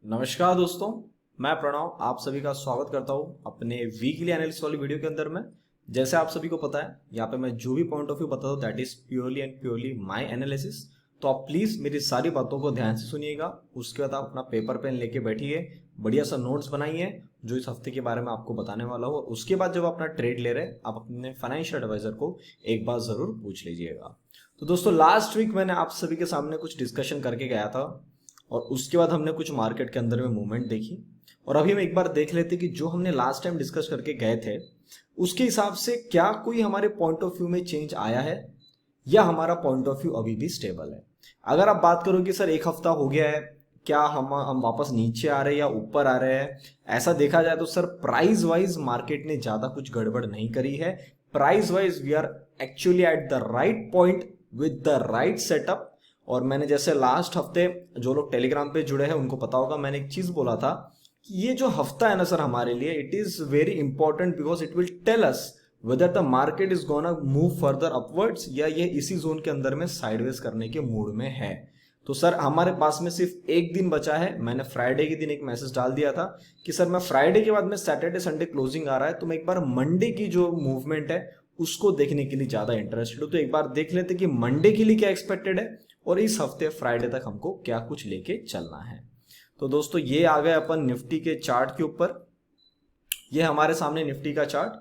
नमस्कार दोस्तों, मैं प्रणव आप सभी का स्वागत करता हूं अपने वीकली एनालिसिस वाली वीडियो के अंदर में। जैसे आप सभी को पता है, यहाँ पे मैं जो भी पॉइंट ऑफ व्यू बताता हूँ that is purely and purely my analysis. तो आप प्लीज मेरी सारी बातों को ध्यान से सुनिएगा। उसके बाद आप अपना पेपर पेन लेके बैठिए, बढ़िया सा नोट्स बनाइए जो इस हफ्ते के बारे में आपको बताने वाला हो। उसके बाद जब अपना ट्रेड ले रहे आप अपने फाइनेंशियल एडवाइजर को एक बार जरूर पूछ लीजिएगा। तो दोस्तों, लास्ट वीक मैंने आप सभी के सामने कुछ डिस्कशन करके गया था और उसके बाद हमने कुछ मार्केट के अंदर में मूवमेंट देखी। और अभी हम एक बार देख लेते कि जो हमने लास्ट टाइम डिस्कस करके गए थे उसके हिसाब से क्या कोई हमारे पॉइंट ऑफ व्यू में चेंज आया है या हमारा पॉइंट ऑफ व्यू अभी भी स्टेबल है। अगर आप बात करो कि सर एक हफ्ता हो गया है, क्या हम वापस नीचे आ रहे हैं या ऊपर आ रहे हैं, ऐसा देखा जाए तो सर प्राइस वाइज मार्केट ने ज्यादा कुछ गड़बड़ नहीं करी है। Price wise we are actually at the right point with the right setup. और मैंने जैसे लास्ट हफ्ते जो लोग टेलीग्राम पे जुड़े हैं उनको पता होगा, मैंने एक चीज बोला था कि ये जो हफ्ता है ना सर हमारे लिए it is very important because it will tell us whether the market is gonna move further upwards या ये इसी जोन के अंदर में साइडवेज करने के मूड में है। तो सर हमारे पास में सिर्फ एक दिन बचा है। मैंने फ्राइडे के दिन एक मैसेज डाल दिया था कि सर मैं फ्राइडे के बाद में सैटरडे संडे क्लोजिंग आ रहा है तो मैं एक बार मंडे की जो मूवमेंट है उसको देखने के लिए ज्यादा इंटरेस्टेड हूं। तो एक बार देख लेते कि मंडे के लिए क्या एक्सपेक्टेड है और इस हफ्ते फ्राइडे तक हमको क्या कुछ लेके चलना है। तो दोस्तों, ये आ गए अपन निफ्टी के चार्ट के ऊपर। ये हमारे सामने निफ्टी का चार्ट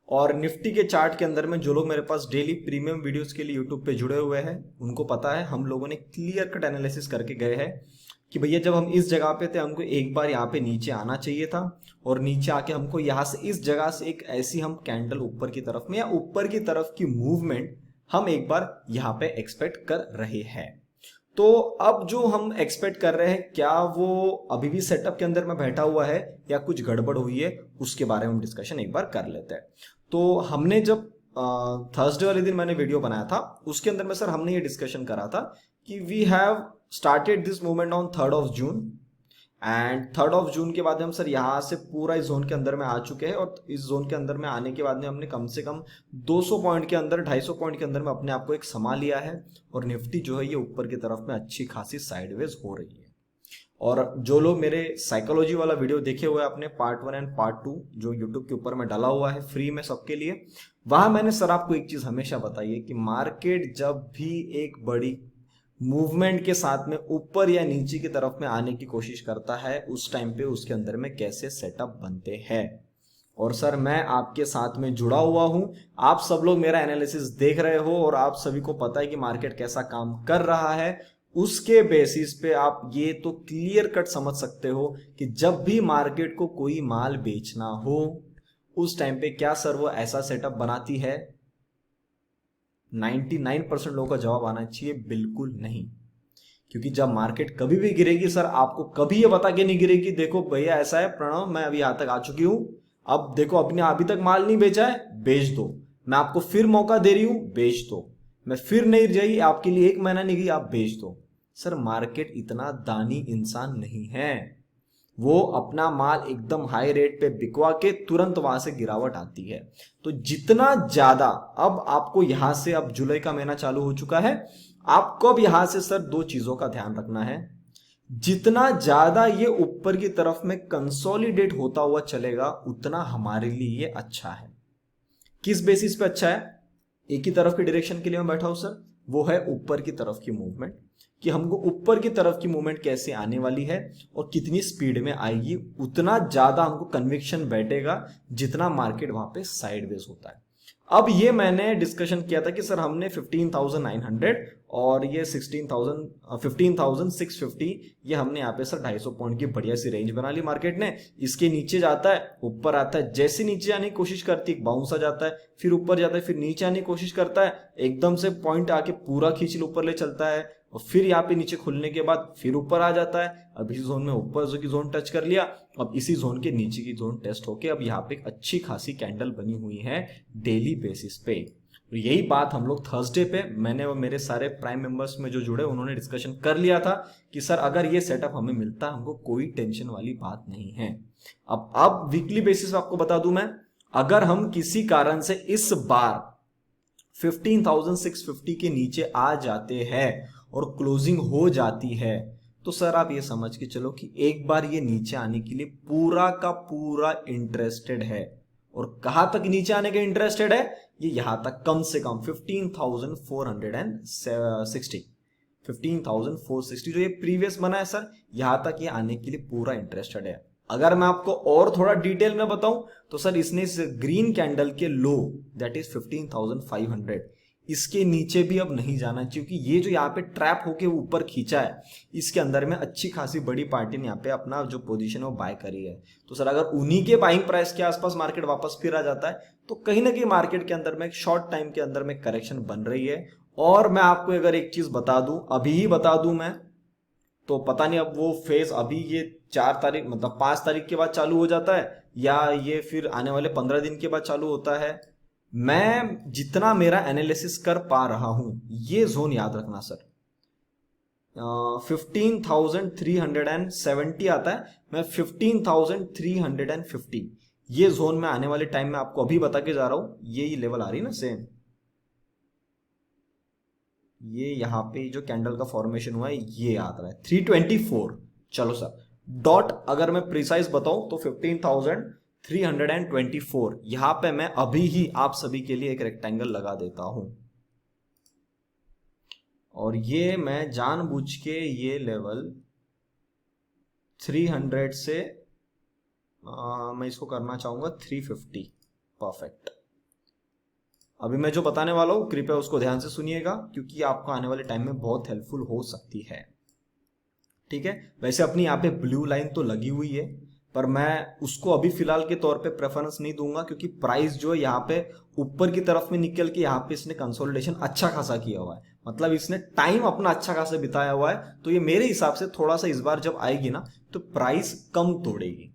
और निफ्टी के चार्ट के अंदर में जो लोग मेरे पास डेली प्रीमियम वीडियोस के लिए यूट्यूब पे जुड़े हुए हैं उनको पता है हम लोगों ने क्लियर कट एनालिसिस करके गए हैं कि भैया जब हम इस जगह पे थे हमको एक बार यहाँ पे नीचे आना चाहिए था और नीचे आके हमको यहाँ से इस जगह से एक ऐसी हम कैंडल ऊपर की तरफ में या ऊपर की तरफ की मूवमेंट हम एक बार यहाँ पे एक्सपेक्ट कर रहे हैं। तो अब जो हम एक्सपेक्ट कर रहे हैं क्या वो अभी भी सेटअप के अंदर में बैठा हुआ है या कुछ गड़बड़ हुई है, उसके बारे में हम डिस्कशन एक बार कर लेते हैं। तो हमने जब थर्सडे वाले दिन मैंने वीडियो बनाया था उसके अंदर में सर हमने ये डिस्कशन करा था कि we have started this movement on 3rd June and 3rd जून के बाद हम सर यहाँ से पूरा इस जोन के अंदर में आ चुके हैं। और इस जोन के अंदर में आने के बाद में हमने कम से कम 200 पॉइंट के अंदर 250 पॉइंट के अंदर में अपने आप को एक समा लिया है और निफ्टी जो है ये ऊपर की तरफ में अच्छी खासी साइडवेज हो रही है। और जो लोग मेरे साइकोलॉजी वाला वीडियो देखे हुए अपने पार्ट 1 एंड पार्ट 2 जो यूट्यूब के ऊपर में डाला हुआ है फ्री में सबके लिए, वहां मैंने सर आपको एक चीज हमेशा बताई है कि मार्केट जब भी एक बड़ी मूवमेंट के साथ में ऊपर या नीचे की तरफ में आने की कोशिश करता है उस टाइम पे उसके अंदर में कैसे सेटअप बनते हैं। और सर मैं आपके साथ में जुड़ा हुआ हूं, आप सब लोग मेरा एनालिसिस देख रहे हो और आप सभी को पता है कि मार्केट कैसा काम कर रहा है। उसके बेसिस पे आप ये तो क्लियर कट समझ सकते हो कि जब भी मार्केट को कोई माल बेचना हो उस टाइम पे क्या सर वो ऐसा सेटअप बनाती है। 99% लोगों का जवाब आना चाहिए बिल्कुल नहीं। क्योंकि जब मार्केट कभी भी गिरेगी सर आपको कभी ये बता के नहीं गिरेगी देखो भैया ऐसा है प्रणव मैं अभी यहां तक आ चुकी हूं, अब देखो अपने अभी तक माल नहीं बेचा है बेच दो, मैं आपको फिर मौका दे रही हूं बेच दो, मैं फिर नहीं जाई आपके लिए 1 महीना नहीं गई आप बेच दो। सर मार्केट इतना दानी इंसान नहीं है, वो अपना माल एकदम हाई रेट पे बिकवा के तुरंत वहां से गिरावट आती है। तो जितना ज्यादा अब आपको यहां से, अब जुलाई का महीना चालू हो चुका है, आपको अब यहां से सर 2 चीजों का ध्यान रखना है। जितना ज्यादा ये ऊपर की तरफ में कंसोलिडेट होता हुआ चलेगा उतना हमारे लिए ये अच्छा है। किस बेसिस पे अच्छा है? एक ही तरफ की डायरेक्शन के लिए मैं बैठा हूं सर, वो है ऊपर की तरफ की मूवमेंट, कि हमको ऊपर की तरफ की मूवमेंट कैसे आने वाली है और कितनी स्पीड में आएगी, उतना ज्यादा हमको कन्विक्शन बैठेगा जितना मार्केट वहां पे साइडवेज होता है। अब ये मैंने डिस्कशन किया था कि सर हमने 15,900 और ये 15,650 ये हमने यहाँ पे सर 250 पॉइंट की बढ़िया सी रेंज बना ली मार्केट ने। इसके नीचे जाता है ऊपर आता है, जैसे नीचे आने की कोशिश करती है बाउंस आ जाता है, फिर ऊपर जाता है, फिर नीचे आने की कोशिश करता है, एकदम से पॉइंट आके पूरा खींच ऊपर ले चलता है और फिर यहाँ पे नीचे खुलने के बाद फिर ऊपर आ जाता है। अब इसी जोन में ऊपर जो की जोन टच कर लिया, अब इसी जोन के नीचे की जोन टेस्ट होके अब यहाँ पे एक अच्छी खासी कैंडल बनी हुई है डेली बेसिस पे। तो यही बात हम लोग थर्सडे पे मैंने और मेरे सारे प्राइम मेंबर्स में जो जुड़े उन्होंने डिस्कशन कर लिया था कि सर अगर ये सेटअप हमें मिलता हमको कोई टेंशन वाली बात नहीं है। अब वीकली बेसिस पे आपको बता दूं मैं, अगर हम किसी कारण से इस बार 15,650 के नीचे आ जाते हैं और क्लोजिंग हो जाती है तो सर आप ये समझ के चलो कि एक बार ये नीचे आने के लिए पूरा का पूरा इंटरेस्टेड है। और कहां तक नीचे आने के इंटरेस्टेड है? ये यहां तक, कम से कम 15,460, 15,460 जो ये प्रीवियस बना है सर, यहां तक ये आने के लिए पूरा इंटरेस्टेड है। अगर मैं आपको और थोड़ा डिटेल में बताऊं तो सर इसने इस ग्रीन कैंडल के लो दैट इज 15,500, इसके नीचे भी अब नहीं जाना, क्योंकि ये जो यहाँ पे ट्रैप होके ऊपर खींचा है, इसके अंदर में अच्छी खासी बड़ी पार्टी ने यहाँ पे अपना जो पोजीशन है वो बाय करी है। तो सर अगर उन्हीं के बाइंग प्राइस के आसपास मार्केट वापस फिर आ जाता है तो कहीं ना कहीं मार्केट के अंदर में एक शॉर्ट टाइम के अंदर में करेक्शन बन रही है। और मैं आपको अगर एक चीज बता दूं, अभी ही बता दूं मैं, तो पता नहीं अब वो फेज अभी ये 4 तारीख मतलब 5 तारीख के बाद चालू हो जाता है या ये फिर आने वाले 15 दिन के बाद चालू होता है। मैं जितना मेरा एनालिसिस कर पा रहा हूं, ये जोन याद रखना सर, 15,370 आता है, मैं 15,350 ये जोन में आने वाले टाइम में आपको अभी बता के जा रहा हूं। ये लेवल आ रही है ना सेम, ये यहाँ पे जो कैंडल का फॉर्मेशन हुआ है ये याद रहा है 324। चलो सर डॉट अगर मैं प्रिसाइज बताऊं तो 15,324 यहां पे मैं अभी ही आप सभी के लिए एक रेक्टेंगल लगा देता हूं। और ये मैं जानबूझ के ये लेवल 300 से मैं इसको करना चाहूंगा 350। परफेक्ट। अभी मैं जो बताने वाला हूं कृपया उसको ध्यान से सुनिएगा, क्योंकि आपको आने वाले टाइम में बहुत हेल्पफुल हो सकती है। ठीक है, वैसे अपनी यहाँ पे ब्लू लाइन तो लगी हुई है, पर मैं उसको अभी फिलहाल के तौर पे प्रेफरेंस नहीं दूंगा, क्योंकि प्राइस जो है यहाँ पे ऊपर की तरफ में निकल के यहाँ पे इसने कंसोलिडेशन अच्छा खासा किया हुआ है, मतलब इसने टाइम अपना अच्छा खासा बिताया हुआ है। तो ये मेरे हिसाब से थोड़ा सा इस बार जब आएगी ना तो प्राइस कम तोड़ेगी।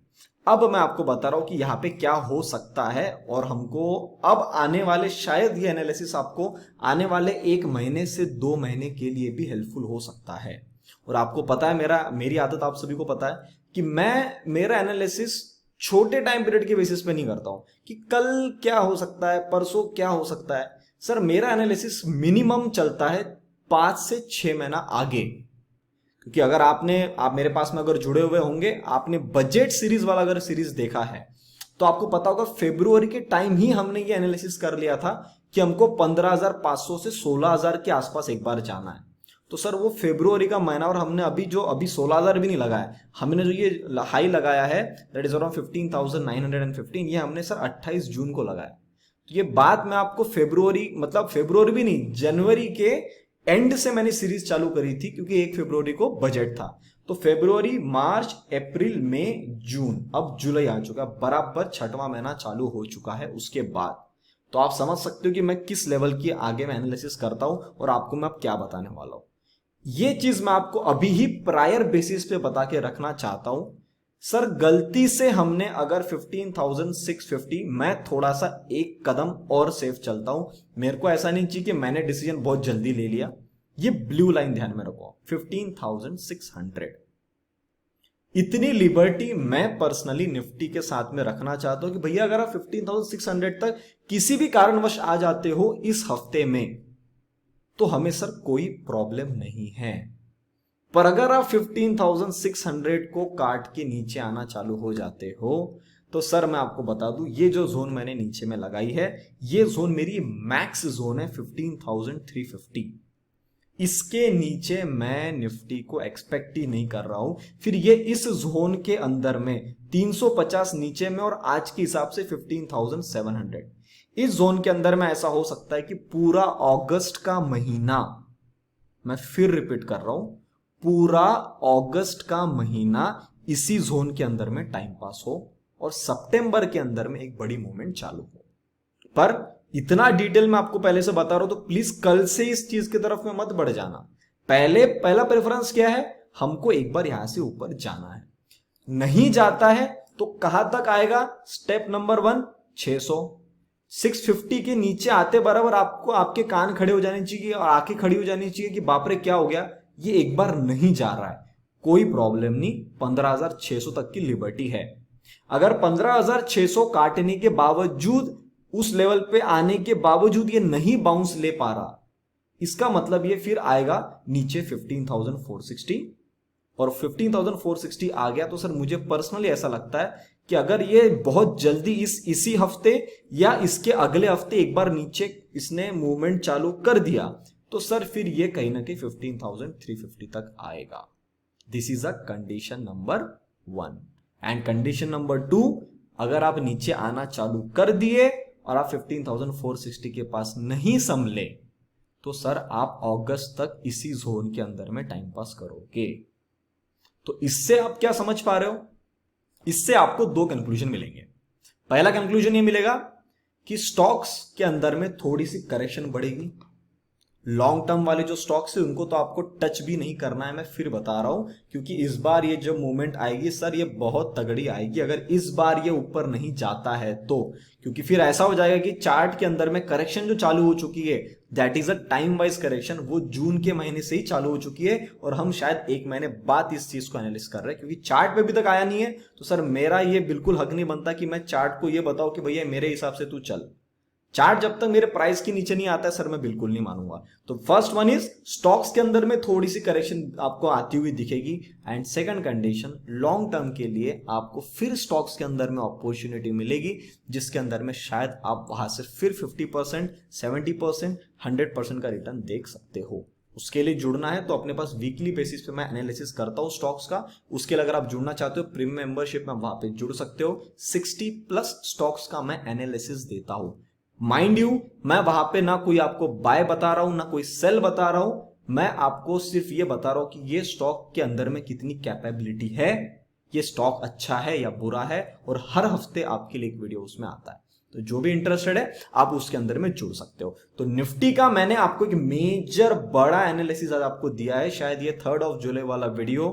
अब मैं आपको बता रहा हूं कि यहाँ पे क्या हो सकता है, और हमको अब आने वाले, शायद ये एनालिसिस आपको आने वाले 1 महीने से 2 महीने के लिए भी हेल्पफुल हो सकता है। और आपको पता है मेरी आदत आप सभी को पता है कि मैं मेरा एनालिसिस छोटे टाइम पीरियड के बेसिस पे नहीं करता हूं कि कल क्या हो सकता है, परसों क्या हो सकता है। सर मेरा एनालिसिस मिनिमम चलता है 5 से 6 महीना आगे, क्योंकि अगर आप मेरे पास में अगर जुड़े हुए होंगे, आपने बजट सीरीज वाला अगर सीरीज देखा है तो आपको पता होगा फरवरी के टाइम ही हमने ये एनालिसिस कर लिया था कि हमको 15,500 से 16,000 के आसपास एक बार जाना है। तो सर वो फरवरी का महीना, और हमने अभी 16,000 भी नहीं लगाया, हमने जो ये हाई लगाया है दैट इज अराउंड 15,915, ये हमने सर 28 जून को लगाया। तो ये बात मैं आपको फरवरी भी नहीं, जनवरी के एंड से मैंने सीरीज चालू करी थी, क्योंकि 1 फरवरी को बजट था। तो फरवरी, मार्च, अप्रैल, मई, जून, अब जुलाई आ चुका, बराबर 6वां महीना चालू हो चुका है उसके बाद। तो आप समझ सकते हो कि मैं किस लेवल की आगे मैं एनालिसिस करता हूं और आपको मैं अब क्या बताने वाला हूं। ये चीज मैं आपको अभी ही प्रायर बेसिस पे बता के रखना चाहता हूं। सर गलती से हमने अगर 15,650, मैं थोड़ा सा एक कदम और सेफ चलता हूं, मेरे को ऐसा नहीं चाहिए कि मैंने डिसीजन बहुत जल्दी ले लिया। ये ब्लू लाइन ध्यान में रखो, 15,600, इतनी लिबर्टी मैं पर्सनली निफ्टी के साथ में रखना चाहता हूं कि भैया अगर आप 15,600 तक किसी भी कारणवश आ जाते हो इस हफ्ते में तो हमें सर कोई प्रॉब्लम नहीं है। पर अगर आप 15,600 को काट के नीचे आना चालू हो जाते हो तो सर मैं आपको बता दूं, ये जो जोन मैंने नीचे में लगाई है ये जोन मेरी मैक्स जोन है 15,350। इसके नीचे मैं निफ्टी को एक्सपेक्ट ही नहीं कर रहा हूं। फिर ये इस जोन के अंदर में 350 नीचे में, और आज के हिसाब से 15,700 इस जोन के अंदर में ऐसा हो सकता है कि पूरा अगस्त का महीना, मैं फिर रिपीट कर रहा हूं, पूरा अगस्त का महीना इसी जोन के अंदर में टाइम पास हो और सितंबर के अंदर में एक बड़ी मूवमेंट चालू हो। पर इतना डिटेल मैं आपको पहले से बता रहा हूं तो प्लीज कल से इस चीज की तरफ में मत बढ़ जाना। पहला प्रेफरेंस क्या है, हमको एक बार यहां से ऊपर जाना है। नहीं जाता है तो कहां तक आएगा? स्टेप नंबर 1 600, 650 के नीचे आते बराबर आपको आपके कान खड़े हो जाने चाहिए और आंखें खड़ी हो जानी चाहिए कि बाप रे क्या हो गया, ये एक बार नहीं जा रहा है। कोई प्रॉब्लम नहीं, 15,600 तक की लिबर्टी है। अगर 15,600 काटने के बावजूद, उस लेवल पे आने के बावजूद ये नहीं बाउंस ले पा रहा, इसका मतलब ये फिर आएगा नीचे 15,460 और 15,460 आ गया, तो सर मुझे पर्सनली ऐसा लगता है कि अगर ये बहुत जल्दी इसी हफ्ते या इसके अगले हफ्ते एक बार नीचे इसने मूवमेंट चालू कर दिया, तो सर फिर ये कहीं ना कहीं 15,350 तक आएगा। This is a condition number 1। And condition number 2, अगर आप नीचे आना चालू कर दिए और आप 15,460 के पास नहीं संभले, तो सर आप अगस्त तक इसी जोन के अंदर में टाइम पास करोगे। तो इससे आप क्या समझ पा रहे हो? इससे आपको 2 कंक्लूजन मिलेंगे। पहला कंक्लूजन ये मिलेगा कि स्टॉक्स के अंदर में थोड़ी सी करेक्शन बढ़ेगी। लॉन्ग टर्म वाले जो स्टॉक्स है उनको तो आपको टच भी नहीं करना है, मैं फिर बता रहा हूं, क्योंकि इस बार ये जो मूवमेंट आएगी सर ये बहुत तगड़ी आएगी अगर इस बार ये ऊपर नहीं जाता है तो। क्योंकि फिर ऐसा हो जाएगा कि चार्ट के अंदर में करेक्शन जो चालू हो चुकी है, that is a time wise correction, वो जून के महीने से ही चालू हो चुकी है और हम शायद 1 महीने बाद इस चीज को एनालिसिस कर रहे हैं, क्योंकि चार्ट पे अभी तक आया नहीं है। तो सर मेरा ये बिल्कुल हक नहीं बनता कि मैं चार्ट को ये बताऊं कि भैया मेरे हिसाब से तू चल। चार्ट जब तक मेरे प्राइस के नीचे नहीं आता है सर मैं बिल्कुल नहीं मानूंगा। तो फर्स्ट वन इज स्टॉक्स के अंदर में थोड़ी सी करेक्शन आपको आती हुई दिखेगी। And second condition, long term के लिए आपको फिर स्टॉक्स के अंदर में अपॉर्चुनिटी मिलेगी जिसके अंदर में शायद आप वहां से फिर 50%, 70%, 100% का रिटर्न देख सकते हो। उसके लिए जुड़ना है तो अपने पास वीकली बेसिस पे मैं एनालिसिस करता हूं स्टॉक्स का। उसके लिए अगर आप जुड़ना चाहते हो प्रीमियम मेंबरशिप में वहां पे जुड़ सकते हो। 60+ स्टॉक्स का मैं एनालिसिस देता हूं। माइंड यू, मैं वहां पे ना कोई आपको बाय बता रहा हूं ना कोई सेल बता रहा हूं, मैं आपको सिर्फ ये बता रहा हूं कि ये स्टॉक के अंदर में कितनी कैपेबिलिटी है, ये स्टॉक अच्छा है या बुरा है, और हर हफ्ते आपके लिए एक वीडियो उसमें आता है। तो जो भी इंटरेस्टेड है आप उसके अंदर में जुड़ सकते हो। तो निफ्टी का मैंने आपको एक मेजर बड़ा एनालिसिस आज आपको दिया है। शायद ये 3 जुलाई वाला वीडियो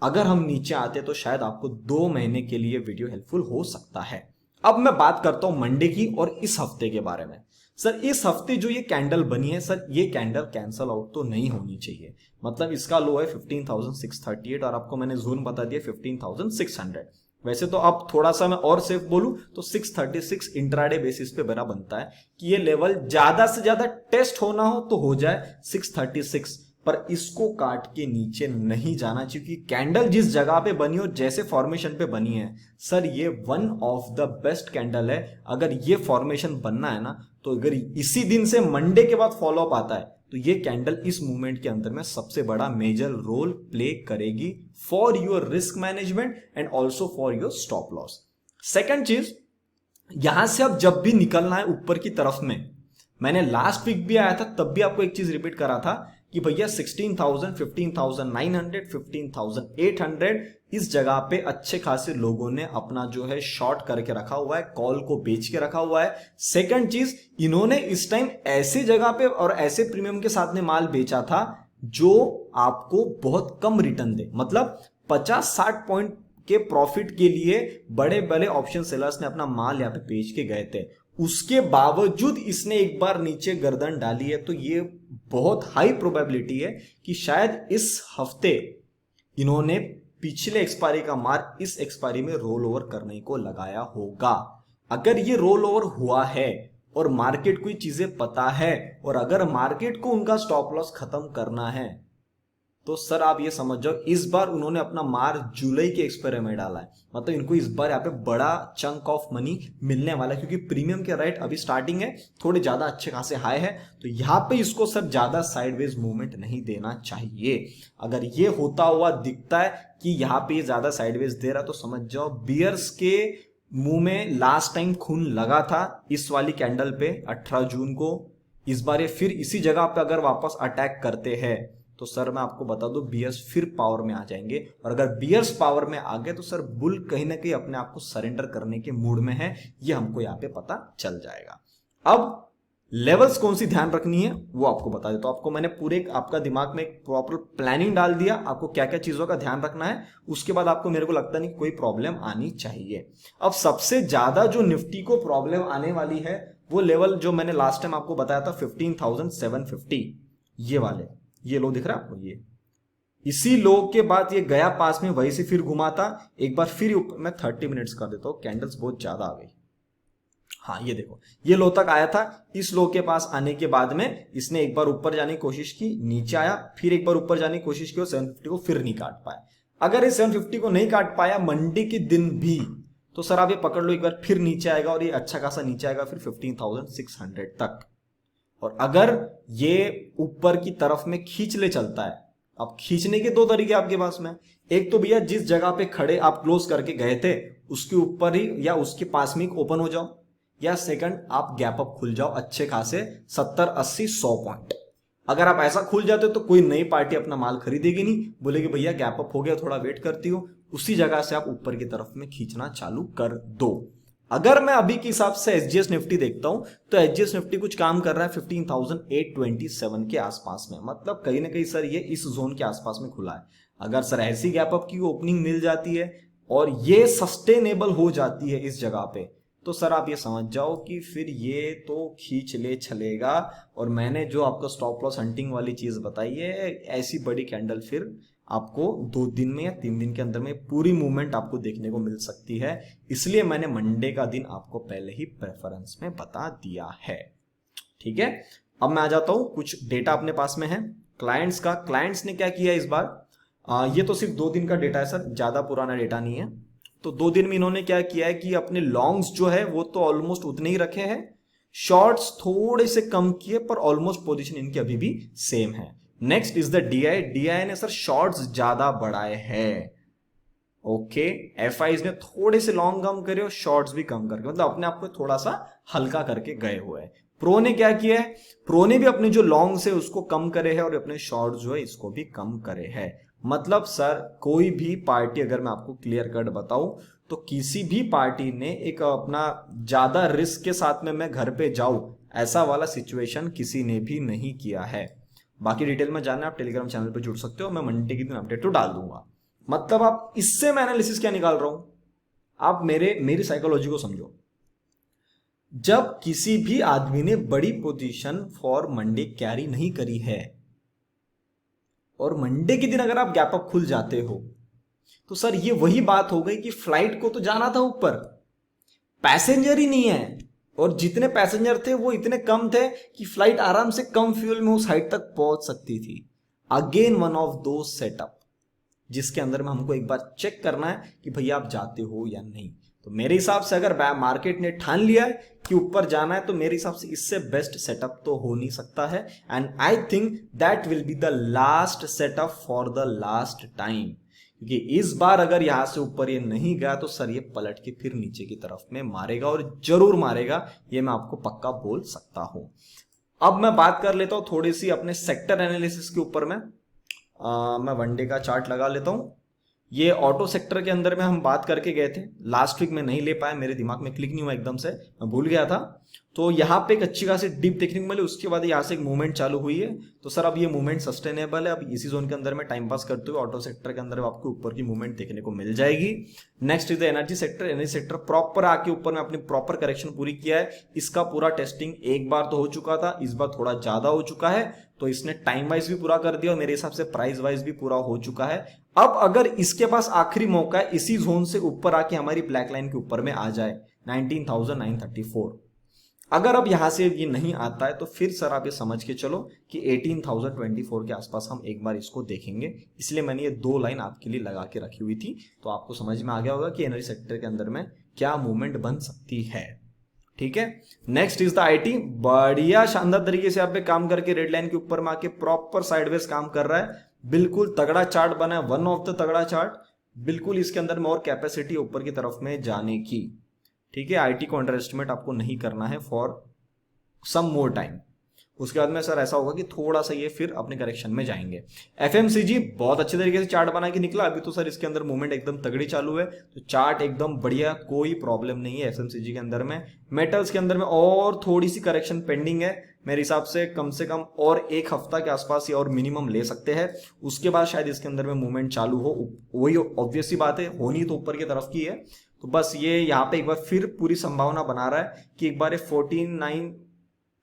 अगर हम नीचे आते तो शायद आपको 2 महीने के लिए वीडियो हेल्पफुल हो सकता है। अब मैं बात करता हूं मंडे की और इस हफ्ते के बारे में। सर इस हफ्ते जो ये कैंडल बनी है सर, ये कैंडल कैंसल आउट तो नहीं होनी चाहिए। मतलब इसका लो है 15,638 और आपको मैंने जोन बता दिया 15,600। वैसे तो अब थोड़ा सा मैं और सेफ बोलूं तो 636 इंट्राडे बेसिस पे मेरा बनता है कि ये लेवल ज्यादा से ज्यादा टेस्ट होना हो तो हो जाए 636, पर इसको काट के नीचे नहीं जाना चाहिए। क्योंकि कैंडल जिस जगह पे बनी और जैसे फॉर्मेशन पे बनी है सर, ये one of the best candle है। अगर ये फॉर्मेशन बनना है ना, तो अगर इसी दिन से मंडे के बाद फॉलोअप आता है तो ये कैंडल इस मूवमेंट के अंदर में सबसे बड़ा मेजर रोल प्ले करेगी for your risk management and also for your stop loss. Second चीज, यहां से अब जब भी निकलना है ऊपर की तरफ में, मैंने लास्ट वीक भी आया था तब भी आपको एक चीज रिपीट करा था कि भैया 16,000, 15,900, 15,800 इस जगह पे अच्छे खासे लोगों ने अपना जो है शॉर्ट करके रखा हुआ है, कॉल को बेच के रखा हुआ है। सेकंड चीज, इन्होंने इस टाइम ऐसे जगह पे और ऐसे प्रीमियम के साथ में माल बेचा था जो आपको बहुत कम रिटर्न दे। मतलब 50-60 पॉइंट के प्रॉफिट के लिए बड़े बड़े ऑप्शन सेलर्स ने अपना माल यहां पे बेच के गए थे। उसके बावजूद इसने एक बार नीचे गर्दन डाली है, तो ये बहुत हाई प्रोबेबिलिटी है कि शायद इस हफ्ते इन्होंने पिछले एक्सपायरी का मार इस एक्सपायरी में रोल ओवर करने को लगाया होगा। अगर ये रोल ओवर हुआ है और मार्केट को ये चीजें पता है और अगर मार्केट को उनका स्टॉप लॉस खत्म करना है, तो सर आप ये समझ जाओ इस बार उन्होंने अपना मार जुलाई के एक्सपायरी में डाला है। मतलब इनको इस बार यहाँ पे बड़ा चंक ऑफ मनी मिलने वाला है, क्योंकि प्रीमियम के रेट अभी स्टार्टिंग है, थोड़े ज्यादा अच्छे खासे हाई है। तो यहाँ पे इसको सर ज्यादा साइडवेज मूवमेंट नहीं देना चाहिए। अगर ये होता हुआ दिखता है कि यहाँ पे ज्यादा साइडवेज दे रहा, तो समझ जाओ बियर्स के मुंह में लास्ट टाइम खून लगा था इस वाली कैंडल पे 18 जून को। इस बार ये फिर इसी जगह पे अगर वापस अटैक करते हैं तो सर मैं आपको बता दूं बियर्स फिर पावर में आ जाएंगे, और अगर बियर्स पावर में आ गए तो सर बुल कहीं ना कहीं अपने आप को सरेंडर करने के मूड में है, ये हमको यहाँ पे पता चल जाएगा। अब लेवल्स कौन सी ध्यान रखनी है वो आपको बता देता हूं। आपको मैंने पूरे आपका दिमाग में एक प्रॉपर प्लानिंग डाल दिया, आपको क्या क्या चीजों का ध्यान रखना है। उसके बाद आपको मेरे को लगता नहीं कोई प्रॉब्लम आनी चाहिए। अब सबसे ज्यादा जो निफ्टी को प्रॉब्लम आने वाली है वो लेवल जो मैंने लास्ट टाइम आपको बताया था 15,750, ये वाले, ये लो दिख रहा है आपको, ये इसी लो के बाद ये गया पास में, वहीं से फिर घुमा था एक बार फिर। मैं 30 मिनट्स कर देता हूं, कैंडल्स बहुत ज्यादा आ गई। हाँ ये देखो, ये लो तक आया था। इस लो के पास आने के बाद में इसने एक बार ऊपर जाने की कोशिश की, नीचे आया, फिर एक बार ऊपर जाने की कोशिश की और 750 को फिर नहीं काट पाया। अगर इस 750 को नहीं काट पाया मंडे के दिन भी, तो सर आप ये पकड़ लो एक बार फिर नीचे आएगा और ये अच्छा खासा नीचे आएगा फिर 15,600 तक। और अगर ये ऊपर की तरफ में खींच ले चलता है, अब खींचने के दो तरीके आपके पास में, एक तो भैया जिस जगह पे खड़े आप क्लोज करके गए थे उसके ऊपर ही या उसके पास में ओपन हो जाओ, या सेकंड आप गैप अप खुल जाओ अच्छे खासे 70, 80, 100 पॉइंट। अगर आप ऐसा खुल जाते तो कोई नई पार्टी अपना माल खरीदेगी नहीं, बोलेगी भैया गैप अप हो गया थोड़ा वेट करती हो, उसी जगह से आप ऊपर की तरफ में खींचना चालू कर दो। अगर मैं अभी के हिसाब से एसजीएस निफ्टी देखता हूं तो एसजीएस निफ्टी कुछ काम कर रहा है 15,827 के आसपास में, मतलब कहीं ना कहीं सर ये इस जोन के आसपास में खुला है। अगर सर ऐसी गैप अप की ओपनिंग मिल जाती है और ये सस्टेनेबल हो जाती है इस जगह पे, तो सर आप ये समझ जाओ कि फिर ये तो खींच ले चलेगा। और मैंने जो आपको स्टॉप लॉस हंटिंग वाली चीज बताई है, ऐसी बड़ी कैंडल फिर आपको 2 दिन में या 3 दिन के अंदर में पूरी मूवमेंट आपको देखने को मिल सकती है। इसलिए मैंने मंडे का दिन आपको पहले ही प्रेफरेंस में बता दिया है। ठीक है, अब मैं आ जाता हूं, कुछ डेटा अपने पास में है क्लाइंट्स का। क्लाइंट्स ने क्या किया इस बार, ये तो सिर्फ 2 दिन का डेटा है सर, ज्यादा पुराना डेटा नहीं है। तो 2 दिन में इन्होंने क्या किया है कि अपने लॉन्ग्स जो है वो तो ऑलमोस्ट उतने ही रखे हैं, शॉर्ट्स थोड़े से कम किए, पर ऑलमोस्ट पोजीशन इनकी अभी भी सेम है। Next is the DI. DI ने सर शॉर्ट्स ज्यादा बढ़ाए हैं। ओके, एफआईज ने थोड़े से लॉन्ग कम करे और शॉर्ट्स भी कम करके, मतलब अपने आप को थोड़ा सा हल्का करके गए हुए हैं। प्रो ने क्या किया है, प्रो ने भी अपने जो लॉन्ग से उसको कम करे है और अपने शॉर्ट जो है इसको भी कम करे है। मतलब सर कोई भी पार्टी, अगर मैं आपको क्लियर कट बताऊं तो किसी भी पार्टी ने एक अपना ज्यादा रिस्क के साथ में मैं घर पे जाऊं, ऐसा वाला सिचुएशन किसी ने भी नहीं किया है। बाकी डिटेल में जानना आप टेलीग्राम चैनल पर जुड़ सकते हो, मैं मंडे के दिन अपडेट तो डाल दूंगा। मतलब आप इससे मैं एनालिसिस क्या निकाल रहा हूं, आप मेरी साइकोलॉजी को समझो। जब किसी भी आदमी ने बड़ी पोजीशन फॉर मंडे कैरी नहीं करी है और मंडे के दिन अगर आप गैप अप खुल जाते हो, तो सर ये वही बात हो गई कि फ्लाइट को तो जाना था ऊपर, पैसेंजर ही नहीं है, और जितने पैसेंजर थे वो इतने कम थे कि फ्लाइट आराम से कम फ्यूल में उस हाइट तक पहुंच सकती थी। अगेन वन ऑफ दो सेटअप जिसके अंदर में हमको एक बार चेक करना है कि भैया आप जाते हो या नहीं। तो मेरे हिसाब से अगर मार्केट ने ठान लिया है कि ऊपर जाना है, तो मेरे हिसाब से इससे बेस्ट सेटअप तो हो नहीं सकता है। And I think that will be the last setup for the last time, क्योंकि इस बार अगर यहां से ऊपर ये नहीं गया तो सर ये पलट के फिर नीचे की तरफ में मारेगा, और जरूर मारेगा, ये मैं आपको पक्का बोल सकता हूं। अब मैं बात कर लेता हूं थोड़ी सी अपने सेक्टर एनालिसिस के ऊपर में। मैं वनडे का चार्ट लगा लेता हूं। ये ऑटो सेक्टर के अंदर में हम बात करके गए थे लास्ट वीक में, नहीं ले पाया, मेरे दिमाग में क्लिक नहीं हुआ, एकदम से मैं भूल गया था। तो यहाँ पे एक अच्छी खासी डिप देखने को मिली, उसके बाद यहाँ से एक मूवमेंट चालू हुई है। तो सर अब ये मूवमेंट सस्टेनेबल है, अब इसी जोन के अंदर में टाइम पास करते हुए ऑटो सेक्टर के अंदर आपको ऊपर की मूवमेंट देखने को मिल जाएगी। Next is the energy sector. Energy sector proper आके ऊपर में अपनी प्रॉपर करेक्शन पूरी किया है। इसका पूरा टेस्टिंग एक बार तो हो चुका था, इस बार थोड़ा ज्यादा हो चुका है, तो इसने टाइम वाइज भी पूरा कर दिया और मेरे हिसाब से प्राइस वाइज भी पूरा हो चुका है। अब अगर इसके पास आखिरी मौका है इसी जोन से ऊपर आके हमारी ब्लैक लाइन के ऊपर में आ जाए 19,934, अगर अब यहां से ये नहीं आता है तो फिर सर आप ये समझ के चलो कि 18,024 के आसपास हम एक बार इसको देखेंगे। इसलिए मैंने ये 2 लाइन आपके लिए लगा के रखी हुई थी, तो आपको समझ में आ गया होगा कि एनर्जी सेक्टर के अंदर में क्या मूवमेंट बन सकती है। ठीक है, नेक्स्ट इज द आईटी। बढ़िया शानदार तरीके से आप पे काम करके रेड लाइन के ऊपर में आके प्रॉपर साइडवेज काम कर रहा है, बिल्कुल तगड़ा चार्ट बना है, वन ऑफ द तगड़ा चार्ट, बिल्कुल इसके अंदर में और कैपेसिटी ऊपर की तरफ में जाने की। ठीक है, आईटी को अंडर एस्टिमेट आपको नहीं करना है फॉर सम मोर टाइम। उसके बाद में सर ऐसा होगा कि थोड़ा सा ये फिर अपने करेक्शन में जाएंगे। एफएमसीजी बहुत अच्छे तरीके से चार्ट बना के निकला, अभी तो सर इसके अंदर मूवमेंट एकदम तगड़ी चालू है, तो चार्ट एकदम बढ़िया, कोई प्रॉब्लम नहीं है एफएमसीजी के अंदर में। मेटल्स के अंदर में और थोड़ी सी करेक्शन पेंडिंग है, मेरे हिसाब से कम और 1 हफ्ता के आसपास ये और मिनिमम ले सकते हैं, उसके बाद शायद इसके अंदर में मूवमेंट चालू हो। वही ऑब्वियस सी बात है, होनी तो ऊपर की तरफ की है। तो बस ये यहाँ पे एक बार फिर पूरी संभावना बना रहा है कि एक बार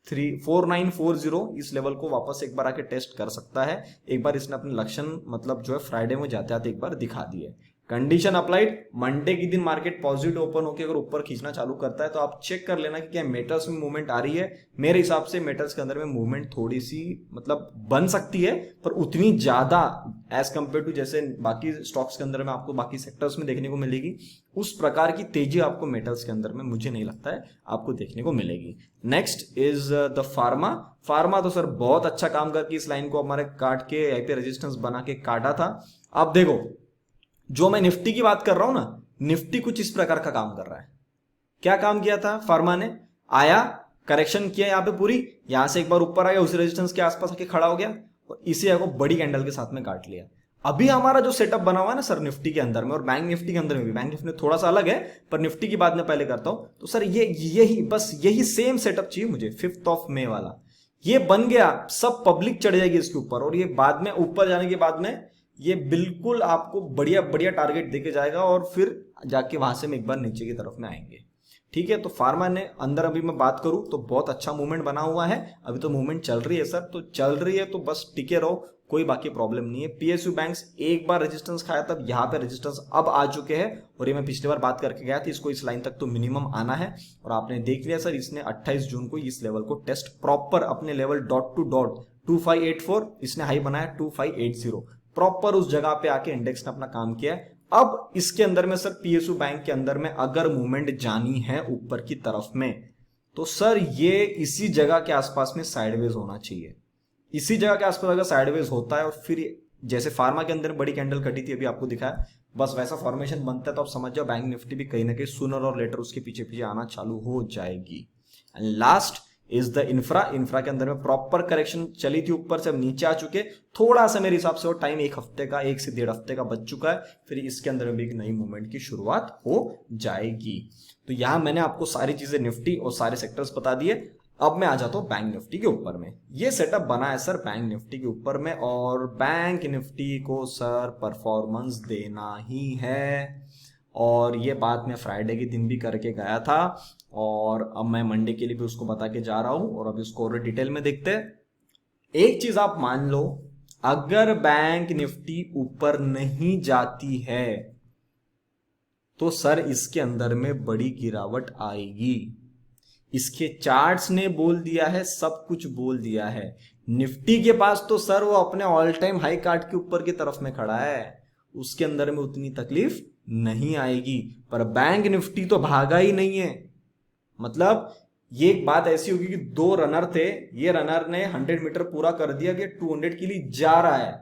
4940 इस लेवल को वापस एक बार आके टेस्ट कर सकता है। एक बार इसने अपने लक्षण मतलब जो है फ्राइडे में जाते आते एक बार दिखा दिए। कंडीशन अप्लाइड, मंडे की दिन मार्केट पॉजिटिव ओपन होकर अगर ऊपर खींचना चालू करता है तो आप चेक कर लेना कि क्या मेटल्स में मूवमेंट आ रही है। मेरे हिसाब से मेटल्स के अंदर में मूवमेंट थोड़ी सी मतलब बन सकती है, पर उतनी ज्यादा एज कंपेयर टू जैसे बाकी स्टॉक्स के अंदर में आपको बाकी सेक्टर्स में देखने को मिलेगी, उस प्रकार की तेजी आपको मेटल्स के अंदर में मुझे नहीं लगता है आपको देखने को मिलेगी। Next is the pharma. Pharma तो सर बहुत अच्छा काम करके इस लाइन को हमारे काट के यहीं पे रेजिस्टेंस बना के काटा था। अब देखो जो मैं निफ्टी की बात कर रहा हूं ना, निफ्टी कुछ इस प्रकार का काम कर रहा है। क्या काम किया था फार्मा ने, आया करेक्शन किया यहां पे पूरी, यहां से एक बार ऊपर आया उस रेजिस्टेंस के आसपास आके खड़ा हो गया और इसे को बड़ी कैंडल के साथ में काट लिया। अभी हमारा जो सेटअप बना हुआ है ना सर निफ्टी के अंदर में और बैंक निफ्टी के अंदर में भी, बैंक निफ्टी थोड़ा सा अलग है पर निफ्टी की बात मैं पहले करता हूं, तो सर ये यही सेम सेटअप चाहिए मुझे 5 मई वाला। ये बन गया, सब पब्लिक चढ़ जाएगी इसके ऊपर और ये बाद में ऊपर जाने के बाद में ये बिल्कुल आपको बढ़िया बढ़िया टारगेट देके जाएगा और फिर जाके वहां से हम एक बार नीचे की तरफ में आएंगे। ठीक है, तो फार्मा ने अंदर अभी मैं बात करूं तो बहुत अच्छा मूवमेंट बना हुआ है, अभी तो मूवमेंट चल रही है सर, तो चल रही है तो बस टिके रहो, कोई बाकी प्रॉब्लम नहीं है। पीएसयू बैंक्स एक बार रेजिस्टेंस खाया तब यहाँ पे रेजिस्टेंस अब आ चुके हैं और ये मैं पिछली बार बात करके गया था, इसको इस लाइन तक तो मिनिमम आना है और आपने देख लिया सर इसने 28 जून को इस लेवल को टेस्ट प्रॉपर अपने लेवल डॉट टू डॉट 2584 इसने हाई बनाया 2580 प्रॉपर उस जगह पे आके इंडेक्स ने अपना काम किया। अब इसके अंदर में सर पीएसयू बैंक के अंदर में अगर मूवमेंट जानी है ऊपर की तरफ में तो सर ये इसी जगह के आसपास में साइडवेज होना चाहिए। इसी जगह के आसपास अगर साइडवेज होता है और फिर जैसे फार्मा के अंदर बड़ी कैंडल कटी थी अभी आपको दिखाया, बस वैसा फॉर्मेशन बनता है तो आप समझ जाओ बैंक निफ्टी भी कहीं ना कहीं सूनर और लेटर उसके पीछे पीछे आना चालू हो जाएगी। And last is the infra के अंदर में प्रॉपर करेक्शन चली थी ऊपर से, अब नीचे आ चुके, थोड़ा सा मेरे हिसाब से और टाइम एक हफ्ते का 1 से 1.5 हफ्ते का बच चुका है, फिर इसके अंदर में भी एक नई मूवमेंट की शुरुआत हो जाएगी। तो यहां मैंने आपको सारी चीजें निफ्टी और सारे सेक्टर्स बता दिए। अब मैं आ जाता हूं बैंक निफ्टी के ऊपर में। ये सेटअप बना है सर बैंक निफ्टी के ऊपर में और बैंक निफ्टी को सर परफॉर्मेंस देना ही है और ये बात मैं फ्राइडे के दिन भी करके गया था और अब मैं मंडे के लिए भी उसको बता के जा रहा हूं और अब इसको और डिटेल में देखते हैं। एक चीज आप मान लो, अगर बैंक निफ्टी ऊपर नहीं जाती है तो सर इसके अंदर में बड़ी गिरावट आएगी। इसके चार्ट्स ने बोल दिया है, सब कुछ बोल दिया है। निफ्टी के पास तो सर वो अपने ऑल टाइम हाई काट के ऊपर की तरफ में खड़ा है, उसके अंदर में उतनी तकलीफ नहीं आएगी, पर बैंक निफ्टी तो भागा ही नहीं है। मतलब ये एक बात ऐसी होगी कि 2 रनर थे, ये रनर ने 100 मीटर पूरा कर दिया कि 200 के लिए जा रहा है,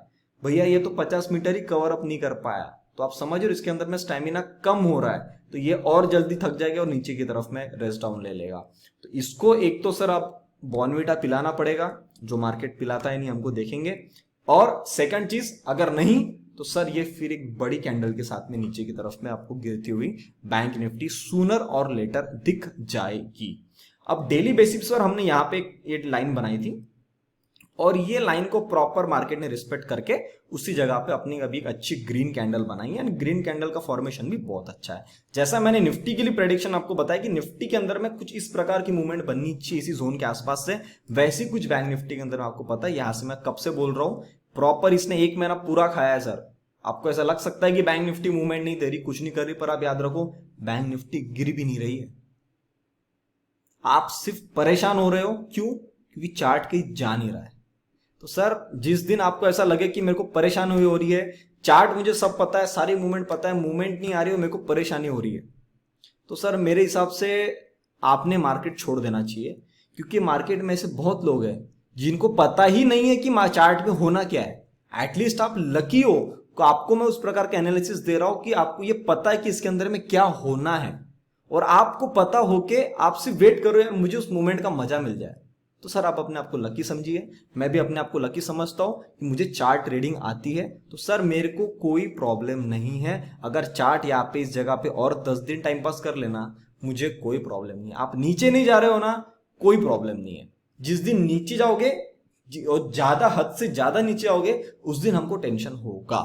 भैया ये तो 50 मीटर ही कवर अप नहीं कर पाया, तो आप समझ रहे इसके अंदर में स्टेमिना कम हो रहा है, तो ये और जल्दी थक जाएगा और नीचे की तरफ में रेस्ट डाउन ले लेगा। तो इसको एक तो सर आप बॉर्नविटा पिलाना पड़ेगा, जो मार्केट पिलाता है नहीं हमको देखेंगे, और सेकंड चीज अगर नहीं तो सर ये फिर एक बड़ी कैंडल के साथ में नीचे की तरफ में आपको गिरती हुई बैंक निफ्टी सूनर और लेटर दिख जाएगी। अब डेली बेसिस पर हमने यहां पे एक लाइन बनाई थी और ये लाइन को प्रॉपर मार्केट ने रिस्पेक्ट करके उसी जगह पे अपनी अभी एक अच्छी ग्रीन कैंडल बनाई है। ग्रीन कैंडल का फॉर्मेशन भी बहुत अच्छा है। जैसा मैंने निफ्टी के लिए प्रेडिक्शन आपको बताया कि निफ्टी के अंदर में कुछ इस प्रकार की मूवमेंट बननी चाहिए इसी जोन के आसपास से, वैसी कुछ बैंक निफ्टी के अंदर आपको पता है। यहां से मैं कब से बोल रहा हूं, प्रॉपर इसने 1 महीना पूरा खाया है सर। आपको ऐसा लग सकता है कि बैंक निफ्टी मूवमेंट नहीं दे रही, कुछ नहीं कर रही, पर आप याद रखो बैंक निफ्टी गिर भी नहीं रही है। आप सिर्फ परेशान हो रहे हो, क्यों? क्योंकि चार्ट कहीं जा नहीं रहा है। तो सर जिस दिन आपको ऐसा लगे कि मेरे को परेशानी हो रही है, चार्ट मुझे सब पता है, सारी मूवमेंट पता है, मूवमेंट नहीं आ रही हो, मेरे को परेशानी हो रही है, तो सर मेरे हिसाब से आपने मार्केट छोड़ देना चाहिए। क्योंकि मार्केट में ऐसे बहुत लोग हैं जिनको पता ही नहीं है कि चार्ट में होना क्या है। एटलीस्ट आप लकी हो, तो आपको मैं उस प्रकार का एनालिसिस दे रहा हूं कि आपको ये पता है कि इसके अंदर में क्या होना है और आपको पता होके आप सिर्फ वेट कर रहे हैं मुझे उस मोमेंट का मजा मिल जाए। तो सर आप अपने आप को लकी समझिए, मैं भी अपने आप को लकी समझता हूं कि मुझे चार्ट ट्रेडिंग आती है। तो सर मेरे को कोई प्रॉब्लम नहीं है अगर चार्ट यहाँ पे इस जगह पे और 10 दिन टाइम पास कर लेना, मुझे कोई प्रॉब्लम नहीं है। आप नीचे नहीं जा रहे हो ना, कोई प्रॉब्लम नहीं है। जिस दिन नीचे जाओगे और ज्यादा हद से ज्यादा नीचे आओगे उस दिन हमको टेंशन होगा।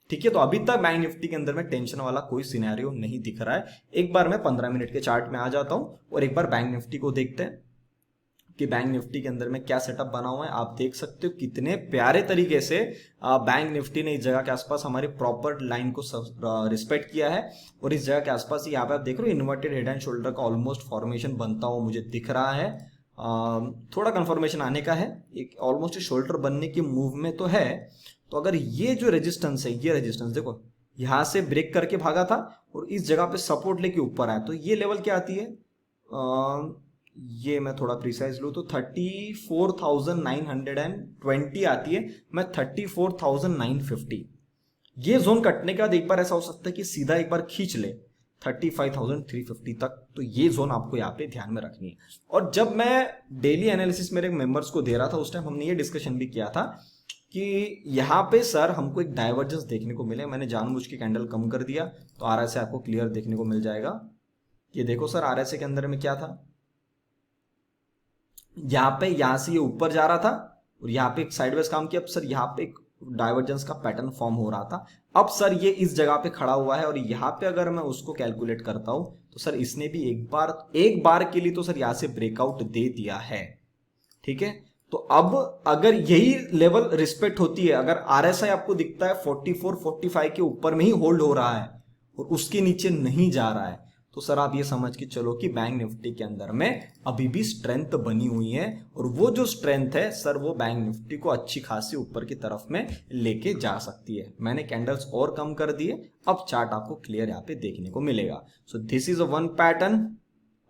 ठीक है, तो अभी तक बैंक निफ्टी के अंदर में टेंशन वाला कोई सिनेरियो नहीं दिख रहा है। एक बार मैं 15 मिनट के चार्ट में आ जाता हूं और एक बार बैंक निफ्टी को देखते हैं। कि बैंक निफ्टी के अंदर में क्या सेटअप बना हुआ है। आप देख सकते हो कितने प्यारे तरीके से बैंक निफ्टी ने इस जगह के आसपास हमारी प्रॉपर लाइन को रिस्पेक्ट किया है। और इस जगह के आसपास यहाँ पे आप देख रहे हो इन्वर्टेड हेड एंड शोल्डर का ऑलमोस्ट फॉर्मेशन बनता हुआ मुझे दिख रहा है। थोड़ा कंफर्मेशन आने का है, एक ऑलमोस्ट शोल्डर बनने की मूव में तो है। तो अगर ये जो रेजिस्टेंस है, ये रेजिस्टेंस देखो यहां से ब्रेक करके भागा था और इस जगह पे सपोर्ट लेके ऊपर आया, तो ये लेवल क्या आती है, ये मैं थोड़ा प्रिसाइज लूँ तो 34,920 आती है। मैं 34,950, ये जोन कटने के बाद एक बार ऐसा हो सकता है कि सीधा एक बार खींच ले 35,350 तक। तो ये जोन आपको यहाँ पे ध्यान में रखनी है। और जब मैं डेली एनालिसिस मेरे मेंबर्स को दे रहा था उस टाइम हमने ये डिस्कशन भी किया था कि यहाँ पे सर हमको एक डाइवर्जेंस देखने को मिले। मैंने जानबूझ के कैंडल कम कर दिया तो आरएसआई आपको क्लियर देखने को मिल जाएगा। ये देखो सर आरएसआई के अंदर में क्या था, यहाँ पे यहां से ये ऊपर जा रहा था और यहाँ पे एक साइडवेज काम किया। अब सर यहाँ पे एक डाइवर्जेंस का पैटर्न फॉर्म हो रहा था। अब सर ये इस जगह पे खड़ा हुआ है और यहाँ पे अगर मैं उसको कैलकुलेट करता हूं तो सर इसने भी एक बार के लिए तो सर यहाँ से ब्रेकआउट दे दिया है। ठीक है, तो अब अगर यही लेवल रिस्पेक्ट होती है, अगर आरएसआई आपको दिखता है 44-45 के ऊपर में ही होल्ड हो रहा है और उसके नीचे नहीं जा रहा है, तो सर आप ये समझ के चलो कि बैंक निफ्टी के अंदर में अभी भी स्ट्रेंथ बनी हुई है। और वो जो स्ट्रेंथ है सर वो बैंक निफ्टी को अच्छी खासी ऊपर की तरफ में लेके जा सकती है। मैंने कैंडल्स और कम कर दिए, अब चार्ट आपको क्लियर यहाँ पे देखने को मिलेगा। So this is a one pattern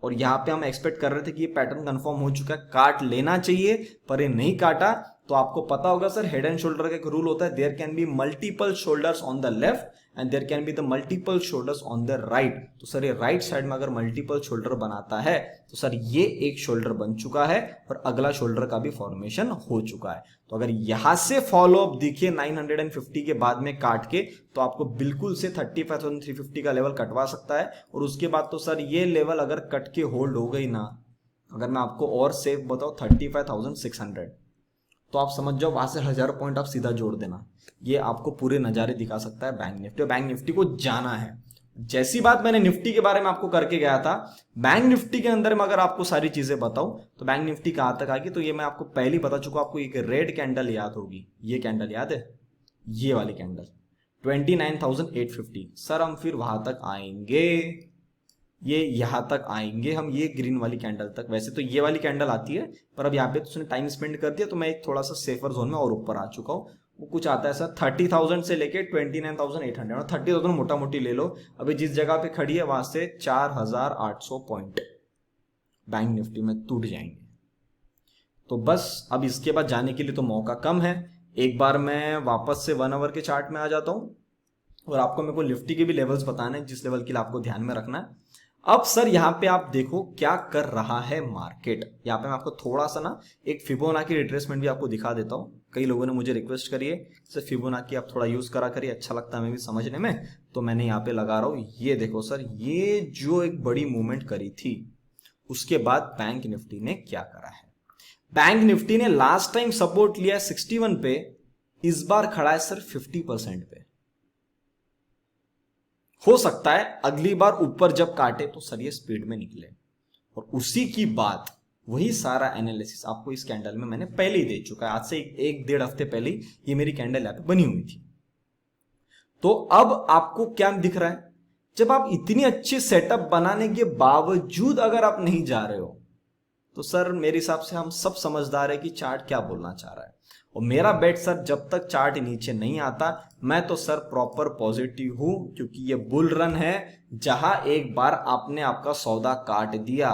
और यहाँ पे हम एक्सपेक्ट कर रहे थे कि ये पैटर्न कंफर्म हो चुका है, काट लेना चाहिए, पर ये नहीं काटा। तो आपको पता होगा सर हेड एंड शोल्डर का एक रूल होता है, there can be multiple shoulders on the left and there can be the multiple shoulders on the right. तो सर ये राइट साइड में अगर मल्टीपल शोल्डर बनाता है तो सर ये एक शोल्डर बन चुका है और अगला शोल्डर का भी फॉर्मेशन हो चुका है। तो अगर यहां से फॉलो अप दिखे 950 के बाद में काट के तो आपको बिल्कुल से 35,350 का लेवल कटवा सकता है। और उसके बाद तो सर ये लेवल अगर कट के होल्ड हो गई ना, अगर मैं आपको और सेफ बताऊं 35,600, तो आप समझ जाओ वहां से 1000 पॉइंट आप सीधा जोड़ देना। ये आपको पूरे नजारे दिखा सकता है बैंक निफ्टी। बैंक निफ्टी को जाना है। जैसी बात मैंने निफ्टी के बारे में आपको करके गया था, बैंक निफ्टी के अंदर में अगर आपको सारी चीजें बताऊं तो बैंक निफ्टी कहां तक आएगी, तो ये मैं आपको पहले ही बता चुका। आपको एक रेड कैंडल याद होगी, ये कैंडल याद है, ये वाली कैंडल 29,850। सर हम फिर वहां तक आएंगे, ये यहां तक आएंगे हम, ये ग्रीन वाली कैंडल तक। वैसे तो ये वाली कैंडल आती है पर अब यहाँ पे तो उसने टाइम स्पेंड कर दिया तो मैं एक थोड़ा सा सेफर जोन में और ऊपर आ चुका हूँ। वो कुछ आता है सर 30,000 से लेके 29,800 और 30,000 मोटा मोटी ले लो। अभी जिस जगह पे खड़ी है वहां से 4,800 पॉइंट बैंक निफ्टी में टूट जाएंगे। तो बस अब इसके बाद जाने के लिए तो मौका कम है। एक बार मैं वापस से 1 आवर के चार्ट में आ जाता हूं और आपको मेरे को निफ्टी के भी लेवल्स बताने हैं जिस लेवल के लिए आपको ध्यान में रखना है। अब सर यहाँ पे आप देखो क्या कर रहा है मार्केट। यहाँ पे मैं आपको थोड़ा सा ना एक फिबोनाची रिट्रेसमेंट भी आपको दिखा देता हूँ। कई लोगों ने मुझे रिक्वेस्ट करी है सर फिबोनाची आप थोड़ा यूज करा करिए, अच्छा लगता है हमें भी समझने में, तो मैंने यहाँ पे लगा रहा हूँ। ये देखो सर, ये जो एक बड़ी मूवमेंट करी थी उसके बाद बैंक निफ्टी ने क्या करा है। बैंक निफ्टी ने लास्ट टाइम सपोर्ट लिया 61 पे, इस बार खड़ा है सर 50% पे। हो सकता है अगली बार ऊपर जब काटे तो सर ये स्पीड में निकले। और उसी की बात, वही सारा एनालिसिस आपको इस कैंडल में मैंने पहले ही दे चुका है। आज से 1-1.5 हफ्ते पहले ये मेरी कैंडल यहाँ पे बनी हुई थी। तो अब आपको क्या दिख रहा है, जब आप इतनी अच्छी सेटअप बनाने के बावजूद अगर आप नहीं जा रहे हो तो सर मेरे हिसाब से हम सब समझदार है कि चार्ट क्या बोलना चाह रहा है। और मेरा बेट सर जब तक चार्ट नीचे नहीं आता मैं तो सर प्रॉपर पॉजिटिव हूं, क्योंकि ये बुल रन है जहां एक बार आपने आपका सौदा काट दिया,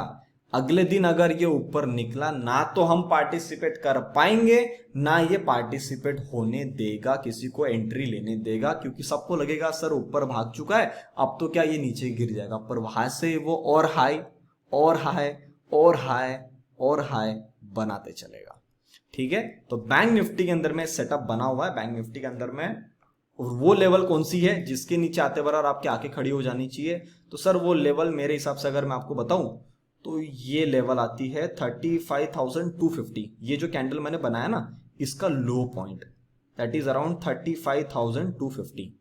अगले दिन अगर ये ऊपर निकला ना तो हम पार्टिसिपेट कर पाएंगे ना ये पार्टिसिपेट होने देगा, किसी को एंट्री लेने देगा, क्योंकि सबको लगेगा सर ऊपर भाग चुका है अब तो क्या ये नीचे गिर जाएगा। पर वहां से वो और हाई और हाई और हाई और हाई बनाते चलेगा। ठीक है, तो बैंक निफ्टी के अंदर में सेटअप बना हुआ है। बैंक निफ्टी के अंदर में वो लेवल कौन सी है जिसके नीचे आते बार आपके आंखें खड़ी हो जानी चाहिए, तो सर वो लेवल मेरे हिसाब से अगर मैं आपको बताऊं तो ये लेवल आती है 35,250। ये जो कैंडल मैंने बनाया ना इसका लो पॉइंट दैट इज अराउंड 35,250।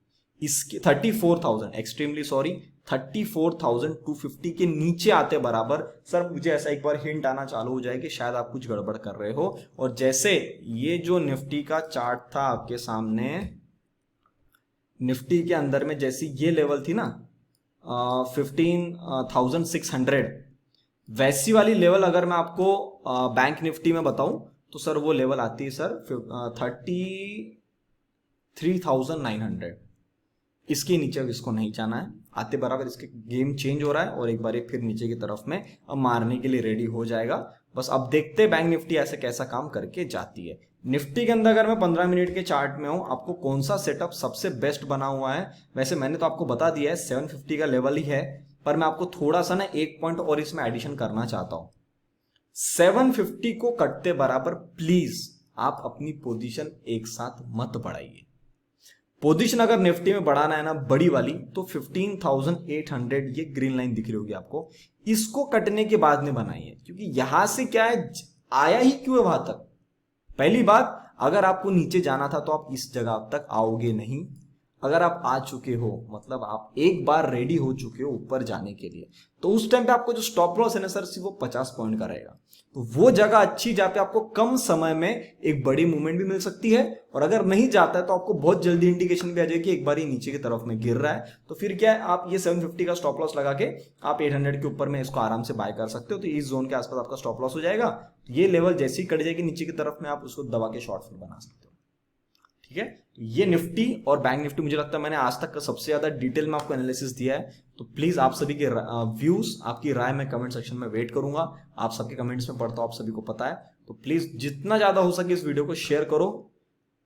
इसके 34,000 एक्सट्रीमली सॉरी 34,250 के नीचे आते बराबर सर मुझे ऐसा एक बार हिंट आना चालू हो जाए कि शायद आप कुछ गड़बड़ कर रहे हो। और जैसे ये जो निफ्टी का चार्ट था आपके सामने, निफ्टी के अंदर में जैसी ये लेवल थी ना 15,600, वैसी वाली लेवल अगर मैं आपको बैंक निफ्टी में बताऊं तो सर वो लेवल आती है सर 33,900। इसके नीचे अब इसको नहीं जाना है, आते बराबर इसके गेम चेंज हो रहा है और एक बार फिर नीचे की तरफ में अब मारने के लिए रेडी हो जाएगा। बस अब देखते हैं बैंक निफ्टी ऐसे कैसा काम करके जाती है। निफ्टी के अंदर अगर मैं 15 मिनट के चार्ट में हूं, आपको कौन सा सेटअप सबसे बेस्ट बना हुआ है, वैसे मैंने तो आपको बता दिया है 750 का लेवल ही है, पर मैं आपको थोड़ा सा ना एक पॉइंट और इसमें एडिशन करना चाहता हूं। 750 को कटते बराबर प्लीज आप अपनी पोजीशन एक साथ मत बढ़ाइए। पोजीशन अगर निफ्टी में बढ़ाना है ना बड़ी वाली, तो 15,800 ये ग्रीन लाइन दिख रही होगी आपको, इसको कटने के बाद में बनाइए, क्योंकि यहां से क्या है आया ही क्यों है वहां तक। पहली बात, अगर आपको नीचे जाना था तो आप इस जगह तक आओगे नहीं। अगर आप आ चुके हो मतलब आप एक बार रेडी हो चुके हो ऊपर जाने के लिए, तो उस टाइम पे आपको जो स्टॉप लॉस है ना सर सिर्फ वो 50 पॉइंट का रहेगा। तो वो जगह अच्छी जहां पे आपको कम समय में एक बड़ी मूवमेंट भी मिल सकती है, और अगर नहीं जाता है तो आपको बहुत जल्दी इंडिकेशन भी आ जाएगी कि एक बार ही नीचे की तरफ में गिर रहा है। तो फिर क्या है, आप ये 750 का स्टॉप लॉस लगा के आप 800 के ऊपर में इसको आराम से बाय कर सकते हो। तो इस जोन के आसपास आपका स्टॉप लॉस हो जाएगा। ये लेवल जैसे ही कट जाएगी नीचे की तरफ में, आप उसको दबा के शॉर्ट फिल बना सकते हो। ठीक है, ये निफ्टी और बैंक निफ्टी मुझे लगता है मैंने आज तक का सबसे ज्यादा डिटेल में आपको एनालिसिस दिया है। तो प्लीज आप सभी के व्यूज, आपकी राय मैं कमेंट सेक्शन में वेट करूंगा। आप सबके कमेंट्स में पढ़ता हूं, आप सभी को पता है। तो प्लीज जितना ज्यादा हो सके इस वीडियो को शेयर करो।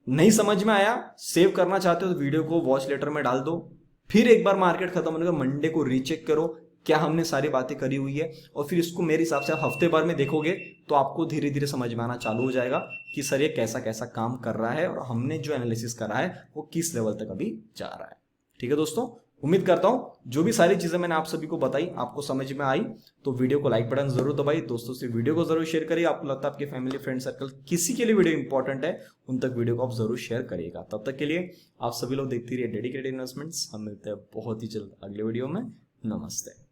नहीं समझ में आया, सेव करना चाहते हो तो वीडियो को वॉच लेटर में डाल दो, फिर एक बार मार्केट खत्म होने का मंडे को रीचेक करो क्या हमने सारी बातें करी हुई है, और फिर इसको मेरे हिसाब से हफ्ते भर में देखोगे तो आपको धीरे धीरे समझ में आना चालू हो जाएगा कि सर ये कैसा कैसा काम कर रहा है और हमने जो एनालिसिस करा है वो किस लेवल तक अभी जा रहा है। ठीक है दोस्तों, उम्मीद करता हूं जो भी सारी चीजें मैंने आप सभी को बताई आपको समझ में आई। तो वीडियो को लाइक बटन जरूर दबाइए, दोस्तों से वीडियो को जरूर शेयर करिए। आपको लगता है आपके फैमिली फ्रेंड सर्कल किसी के लिए वीडियो इंपॉर्टेंट है, उन तक वीडियो को आप जरूर शेयर करिएगा। तब तक के लिए आप सभी लोग देखते रहिए डेडिकेटेड इन्वेस्टमेंट्स। हम मिलते हैं बहुत ही जल्द अगले वीडियो में। नमस्ते।